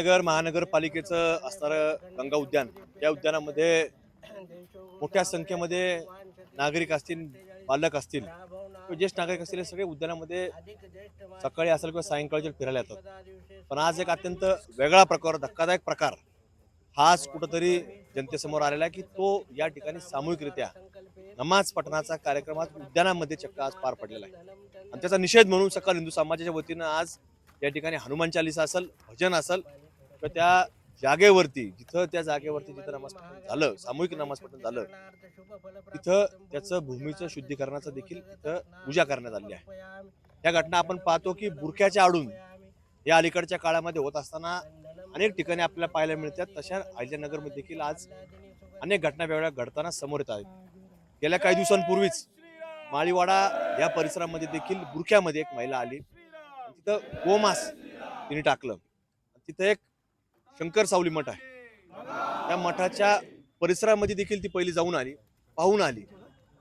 नगर महानगरपालिकेचं असणारं गंगा उद्यान, या उद्यानामध्ये मोठ्या संख्येमध्ये नागरिक असतील, पालक असतील किंवा ज्येष्ठ नागरिक असतील, हे सगळे उद्यानामध्ये सकाळी असेल किंवा सायंकाळच्या फिरायला येतात. पण आज एक अत्यंत वेगळा प्रकार, धक्कादायक प्रकार हाच कुठंतरी जनतेसमोर आलेला आहे, की तो या ठिकाणी सामूहिकरित्या नमाज पठणाचा कार्यक्रम आज उद्यानामध्ये चक्क आज पार पडलेला आहे. आणि त्याचा निषेध म्हणून सकल हिंदू समाजाच्या वतीनं आज या ठिकाणी हनुमान चालीसा असेल, भजन असेल, तर त्या जागेवरती त्या जागेवरती जिथं नमाज पठण झालं, सामूहिक नमाज पठण झालं, तिथं त्याचं भूमीचं शुद्धीकरणाचं देखील तिथं पूजा करण्यात आली आहे. या घटना आपण पाहतो की बुरख्याच्या आडून या अलीकडच्या काळामध्ये होत असताना अनेक ठिकाणी आपल्याला पाहायला मिळतात. तशा अहिल्यानगरमध्ये देखील आज अनेक घटना वेगळ्या घडताना समोर येत आहेत. गेल्या काही दिवसांपूर्वीच माळीवाडा या परिसरामध्ये देखील बुरख्यामध्ये एक महिला आली, तिथं गोमांस तिने टाकलं. तिथं एक शंकर सावली मठ आहे, त्या मठाच्या परिसरामध्ये देखील ती पहिली जाऊन आली, पाहून आली,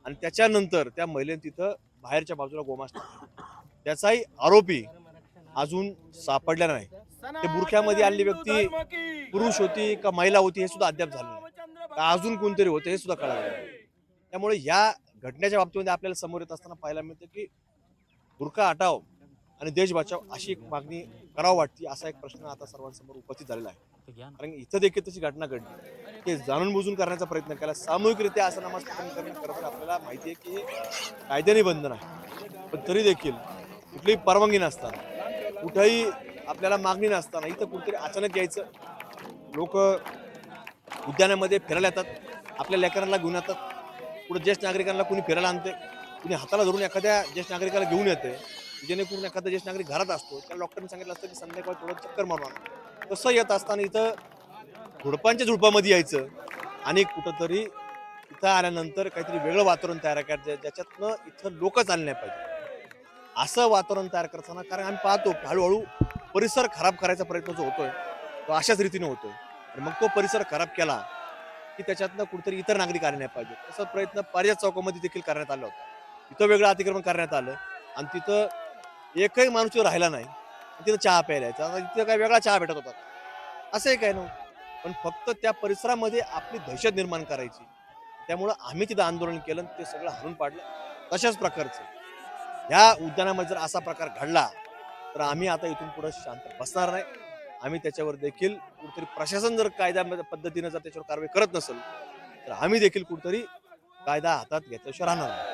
आणि त्याच्यानंतर त्या महिलेने तिथं बाहेरच्या बाजूला गोमांस टाकला. त्याचाही आरोपी अजून सापडला नाही. ते बुरख्यामध्ये आलेली व्यक्ती पुरुष होती का महिला होती हे सुद्धा अद्याप झालं नाही, का अजून कोणतरी होते हे सुद्धा कळालं नाही. त्यामुळे या घटनेच्या बाबतीमध्ये आपल्याला समोर येत असताना पाहायला मिळतं की बुरखा हटाव आणि देश बचाव अशी एक मागणी करावं वाटते, असा एक प्रश्न आता सर्वांसमोर उपस्थित झालेला आहे. कारण इथं देखील तशी घटना घडली, ते जाणून बुजून करण्याचा प्रयत्न केला, सामूहिकरित्या असं नमाज पठण करणं खरं तर आपल्याला माहिती आहे की हे कायद्याने बंधन आहे. पण तरी देखील कुठलीही परवानगी नसताना, कुठेही आपल्याला मागणी नसताना इथं कुठेतरी अचानक यायचं, लोक उद्यानामध्ये फिरायला येतात, आपल्या लेकरांना घेऊन येतात, पुढे ज्येष्ठ नागरिकांना कुणी फिरायला आणते, कुणी हाताला धरून एखाद्या ज्येष्ठ नागरिकाला घेऊन येते, जेणेकरून एखादा ज्येष्ठ नागरिक घरात असतो त्याला डॉक्टरने सांगितलं असतं की संध्याकाळी थोडं चक्कर मारून आणा. तसं येत असताना इथं झुडपांच्या झुडपामध्ये यायचं आणि कुठंतरी इथं आल्यानंतर काहीतरी वेगळं वातावरण तयार करायचं, ज्याच्यातनं इथं लोक चालले नाही पाहिजे असं वातावरण तयार करताना. कारण आम्ही पाहतो हळूहळू परिसर खराब करायचा प्रयत्न जो होतोय तो अशाच रीतीने होतोय, आणि मग तो परिसर खराब केला की त्याच्यातनं कुठेतरी इतर नागरिक आले नाही पाहिजे. तसा प्रयत्न पारिजात चौकामध्ये देखील करण्यात आला होता. तिथं वेगळं अतिक्रमण करण्यात आलं आणि तिथं एकही माणूस राहिला नाही, तिथं चहा प्यायला यायचा. आता तिथं काय वेगळा चहा भेटत होता असंही काय नव्हतं, पण फक्त त्या परिसरामध्ये आपली दहशत निर्माण करायची. त्यामुळं आम्ही तिथं आंदोलन केलं, ते सगळं हरून पाडलं. तशाच प्रकारचं ह्या उद्यानामध्ये जर असा प्रकार घडला तर आम्ही आता इथून पुढे शांत बसणार नाही. आम्ही त्याच्यावर देखील कुठेतरी प्रशासन जर कायद्या पद्धतीने जर त्याच्यावर कारवाई करत नसेल तर आम्ही देखील कुठेतरी कायदा हातात घेतल्याशिवाय राहणार नाही.